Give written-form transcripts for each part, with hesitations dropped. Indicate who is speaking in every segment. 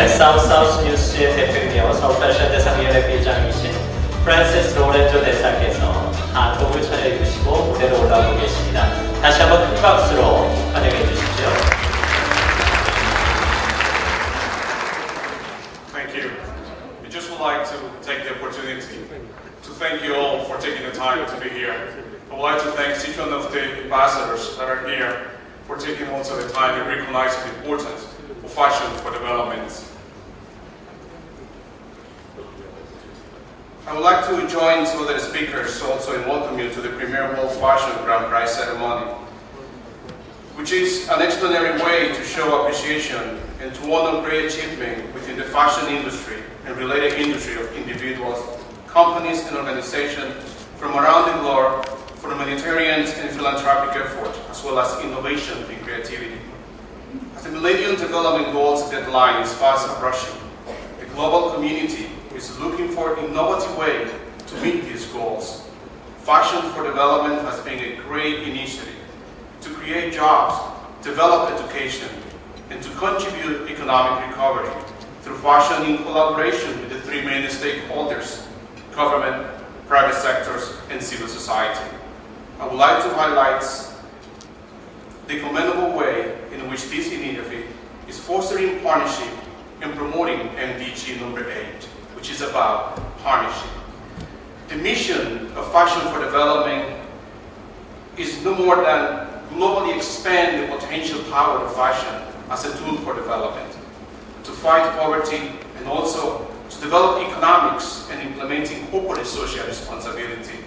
Speaker 1: 네, 사우스 뉴스의 대표이며 서울패션대상위원회 회장이신 프란시스 로렌조 대사께서 단독을 차려입으시고 무대로 올라오고 계십니다. 다시 한번 큰 박수로 환영해 주십시오.
Speaker 2: Thank you. I just would like to take the opportunity to thank you all for taking the time to be here. I would like to thank each one of the ambassadors that are here for taking also the time to recognize the importance of fashion for development. I would like to join some other speakers also and welcome you to the Premier World Fashion Grand Prize ceremony, which is an extraordinary way to show appreciation and to honor great achievement within the fashion industry and related industry of individuals, companies and organizations from around the globe for the humanitarian and philanthropic effort, as well as innovation and creativity. As the Millennium Development Goals deadline is fast approaching, the global community is looking for an innovative way to meet these goals. Fashion for Development has been a great initiative to create jobs, develop education, and to contribute economic recovery through fashion in collaboration with the three main stakeholders: government, private sectors, and civil society. I would like to highlight the commendable way in which this initiative is fostering partnership and promoting MDG number 8, which is about partnership. The mission of Fashion for Development is no more than globally expand the potential power of fashion as a tool for development, to fight poverty and also to develop economics and implementing corporate social responsibility.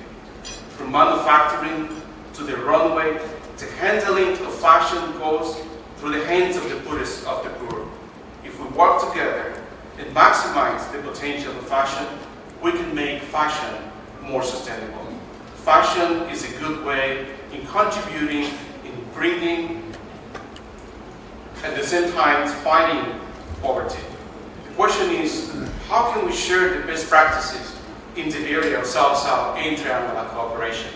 Speaker 2: From manufacturing to the runway, the handling of fashion goes through the hands of the poorest of the poor. If we work together and maximize the potential of fashion, we can make fashion more sustainable. Fashion is a good way in contributing, in bringing, at the same time fighting poverty. The question is, how can we share the best practices in the area of South-South and triangular cooperation?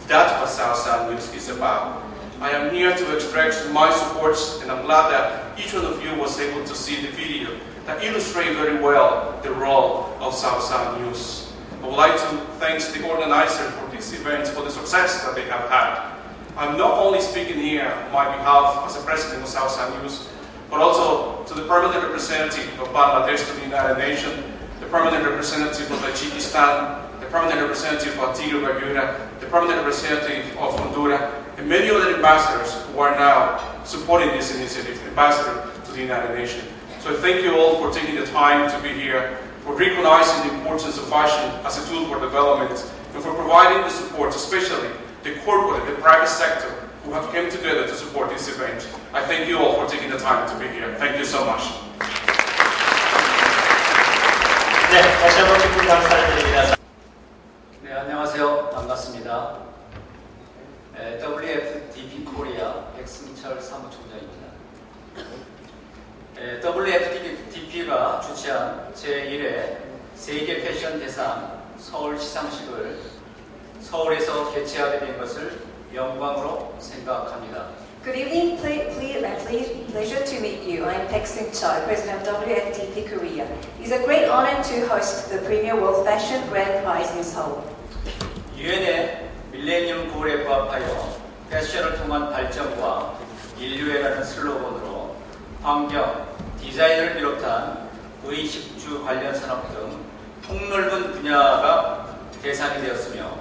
Speaker 2: That's what South-South News is about. I am here to express my support, and I'm glad that each one of you was able to see the video that illustrates very well the role of South-South News. I would like to thank the organizer for this event, for the success that they have had. I'm not only speaking here on my behalf as the president of South-South News, but also to the permanent representative of Bangladesh to the United Nations, the permanent representative of Tajikistan, the permanent representative of Antigua and Barbuda, the permanent representative of Honduras, and many other ambassadors who are now supporting this initiative, ambassador to the United Nations. So thank you all for taking the time to be here, for recognizing the importance of fashion as a tool for development, and for providing the support, especially the corporate, the private sector, who have come together to support this event. I thank you all for taking the time to be here. Thank you so much.
Speaker 1: 네, 다시 한번 기쁜 감사드립니다.
Speaker 3: 네, 안녕하세요. 반갑습니다. WFDP 코리아 백승철 사무총장입니다. WFDP가 주최한 제1회 세계패션대상 서울 시상식을 서울에서 개최하게 된 것을 영광으로 생각합니다.
Speaker 4: Good evening, pleasure to meet you. I'm Pek Sing Choi, President of WFDP Korea. It's a great honor to host the Premier World Fashion Grand Prize in Seoul.
Speaker 3: 유엔의 밀레니엄 골에 부합하여 패션을 통한 발전과 인류애라는 슬로건으로 환경, 디자인을 비롯한 의식주 관련 산업 등 폭넓은 분야가 대상이 되었으며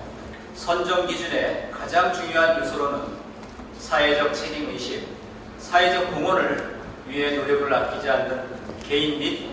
Speaker 3: 선정 기준의 가장 중요한 요소로는 사회적 책임의식, 사회적 공헌을 위해 노력을 아끼지 않는 개인 및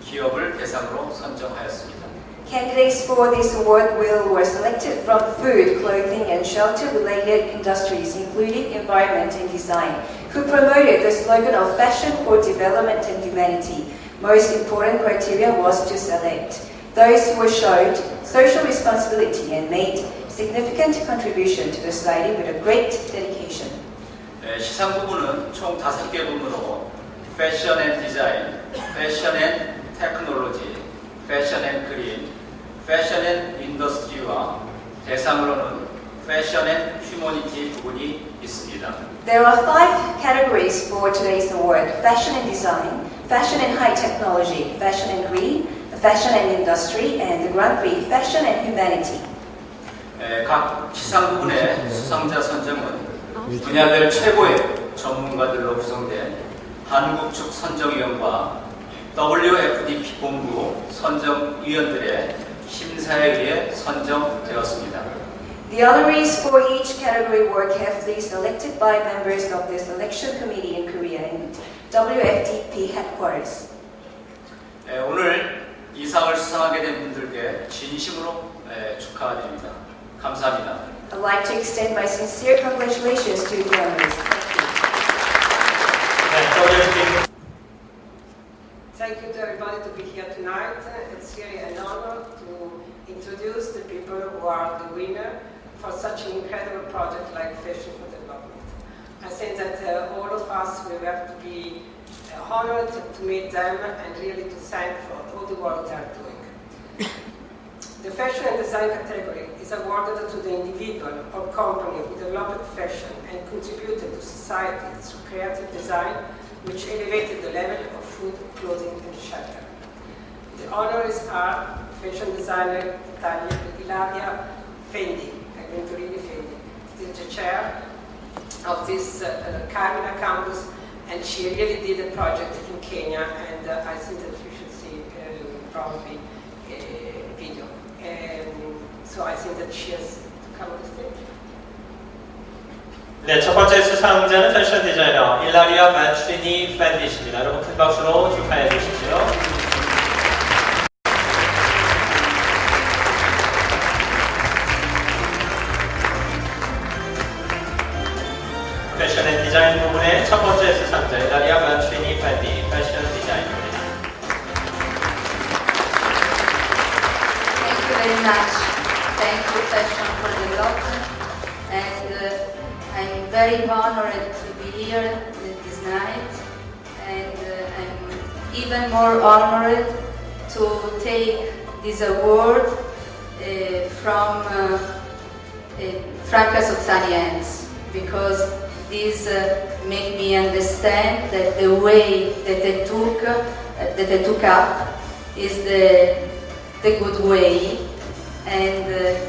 Speaker 3: 기업을 대상으로 선정하였습니다.
Speaker 4: Candidates for this award were selected from food, clothing and shelter-related industries, including environment and design, who promoted the slogan of fashion for development and humanity. Most important criteria was to select those who showed social responsibility and made significant contribution to the society with a great dedication.
Speaker 3: 네, 시상 부문은 총 5개 부문으로 패션 앤 디자인, 패션 앤 테크놀로지, 패션 앤 그린, 패션 앤 인더스트리와 대상으로는 패션 앤 휴머니티 부분이 있습니다.
Speaker 4: There are 5 categories for today's award: fashion and design, fashion and high technology, fashion and green, fashion and industry, and the Grand Prix, fashion and humanity.
Speaker 3: 각 시상 부분의 수상자 선정은 분야별 최고의 전문가들로 구성된 한국 측 선정위원과 WFDP 본부 선정위원들의 심사에 의해 선정되었습니다.
Speaker 4: The honorees for each category were carefully selected by members of the selection committee in Korea and WFDP headquarters.
Speaker 3: 오늘 이 상을 수상하게 된 분들께 진심으로 축하드립니다. 감사합니다.
Speaker 4: I'd like to extend my sincere congratulations to the honorees.
Speaker 5: Thank you to everybody to be here tonight. It's really an honor to introduce the people who are the winner for such an incredible project like Fashion for Development. I think that all of us will have to be honored to meet them and really to thank for all the work they are doing. The fashion and design category is awarded to the individual or company who developed fashion and contributed to society through creative design, which elevated the level of food, clothing, and shelter. The honorees are fashion designer Ilaria Fendi. I'm going to read Fendi. She is the chair of this Carmina campus, and she really did a project in Kenya, and I think that you should see probably a video. So I think that she has come on the stage.
Speaker 1: 네, 첫 번째 수상자는 패션 디자이너 일라리아 만트리니 팬디십니다. 여러분 큰 박수로 축하해 주십시오. 패션 앤 디자인 부문의 첫 번째 수상자 일라리아 만트리니 팬디 패션 디자이너입니다.
Speaker 6: Thank you very much. Thank you, Fashion for Development. And I'm very honored to be here this night. And I'm even more honored to take this award from Franca Sozzani, because this made me understand that the way that I took up is the good way, and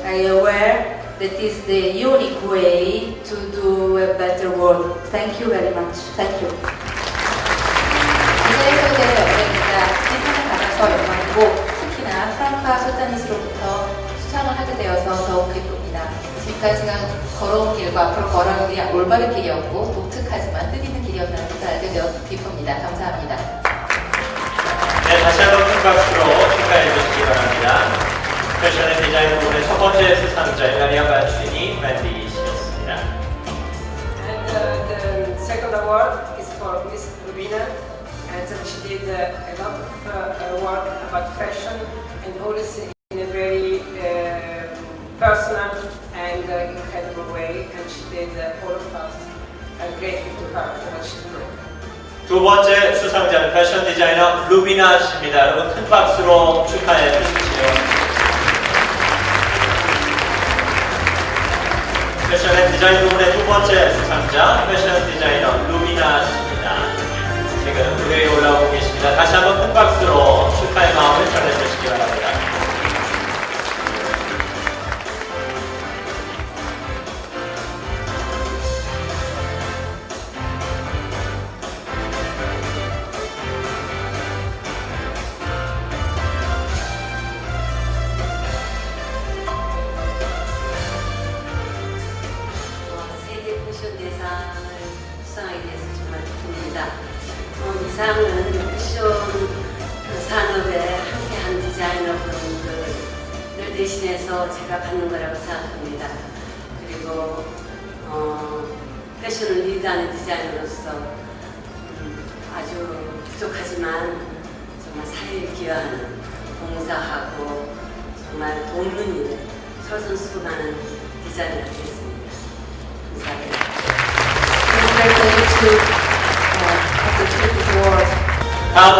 Speaker 6: I am aware that is the unique way to do a better world. Thank you very much. Thank you.
Speaker 7: 디자인에 대해 영광입니다. 이 상을 받아서 영광이고 특히나 프랑카 소자니스로부터 수상을 하게 되어서 더욱 기쁩니다. 지금까지가 걸어온 길과 앞으로 걸어가는 길이 올바른 길이었고 독특하지만 뜻있는 길이었다는 것을 알게 되어 기쁩니다. 감사합니다.
Speaker 1: 네, 다시 한번 큰 박수로 축하해 주시기 바랍니다. 패션 앤 디자인 부문의 첫 번째 수상자 일라리아 만트리니 팬디씨였습니다.
Speaker 5: And the second award is for Miss Rubina, and she did a lot of work about fashion and always in a very personal and incredible way, and she did all of us grateful to her for what she's doing.
Speaker 1: 두 번째 수상자는 패션 디자이너 루비나 씨입니다. 여러분 큰 박수로 축하해 주십시오. 패션 앤 디자인 부문의 두 번째 수상자 패션 디자이너 루비나 씨입니다. 지금 무대에 올라오고 계십니다. 다시 한번 큰 박수로 축하의 마음을 전해주시기 바랍니다.
Speaker 8: 세계패션대상을 수상하게 돼서 정말 기쁩니다. 이 상은 패션 산업에 함께한 디자이너분들을 대신해서 제가 받는 거라고 생각합니다. 그리고 패션을 리드하는 디자이너로서 아주 부족하지만 정말 사회에 기여하는 봉사하고 정말 돕는 일을 솔선수범하는 디자이너가 되겠습니다.
Speaker 1: 다음은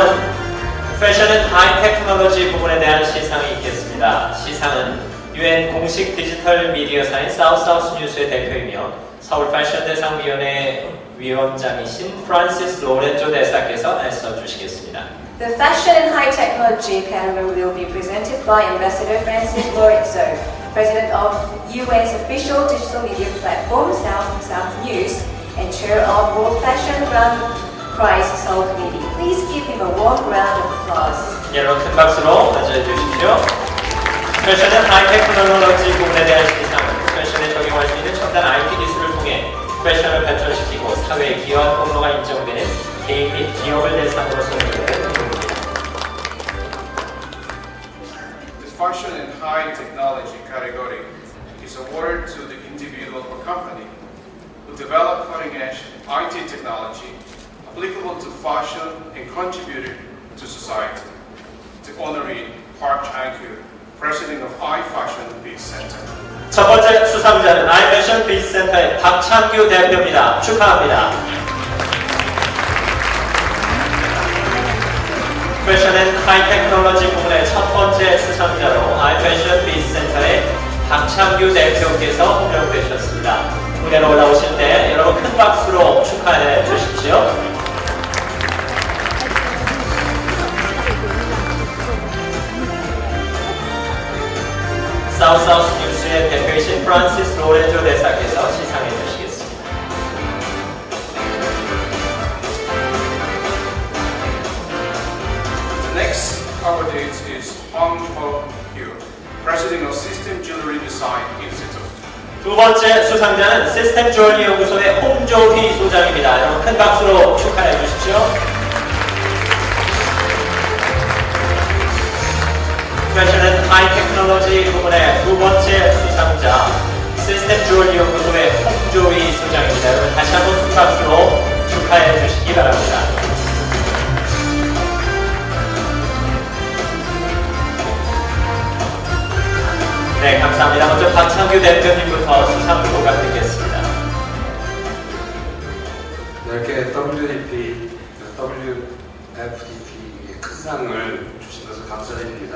Speaker 1: 패션 앤 하이 테크놀로지 부분에 대한 시상이 있겠습니다. 시상은 UN 공식 디지털 미디어사인 사우스사우스 뉴스의 대표이며 서울 패션대상위원회 위원장이신 프란시스 로렌조 대사께서 애써 주시겠습니다.
Speaker 4: The Fashion and High Technology panel will be presented by Ambassador Francis Lorenzo, President of UN's official digital media platform, South News, and Chair of World Fashion Grand Prize Seoul Committee. Please give him a warm round of applause.
Speaker 1: 여러분 큰 박수로 맞이해 주십시오. 패션 앤 하이 테크놀로지 부분에 대한 시상은 패션에 적용할 수 있는 첨단 IT 기술을 통해 패션을 발전시키고 사회에 기여한 공로가 인정되는 개인 및 기업을 대상으로 선정되는 부분입니다.
Speaker 2: The fashion and high technology category is awarded to the individual or company who develop cutting-edge IT technology applicable to fashion and contributed to society. The honorary Park Chang-kyu, President of iFashion Peace Center.
Speaker 1: 첫 번째 수상자는 iFashion Peace Center의 박창규 대표입니다. 축하합니다. 패션 앤 하이 테크놀로지 부문의 첫 번째 수상자로 iFashion Peace Center의 박창규 대표께서 호명되셨습니다. 무대로 올라오실 때 여러분 큰 박수로 축하해 주십시오. 사우스사우스 뉴스의 대표이신 프란시스 로렌조 대사께서 시상해 주시겠습니다.
Speaker 2: The next awardee is Hong Ho-kyu, President of System Jewelry Design Institute.
Speaker 1: 두 번째 수상자는 시스템 주얼리 연구소의 홍조휘 소장입니다. 여러분 큰 박수로 축하해 주십시오. 패션 앤 하이 테크놀로지 부문의 두 번째 수상자 시스템 주얼리 연구소의 홍조휘 소장입니다. 여러분 다시 한번 큰 박수로 축하해 주시기 바랍니다. 네, 감사합니다. 먼저 박창규 대표님부터 수상 소감 듣겠습니다.
Speaker 9: 이렇게 WFDP의 큰 상을 주신 것을 감사드립니다.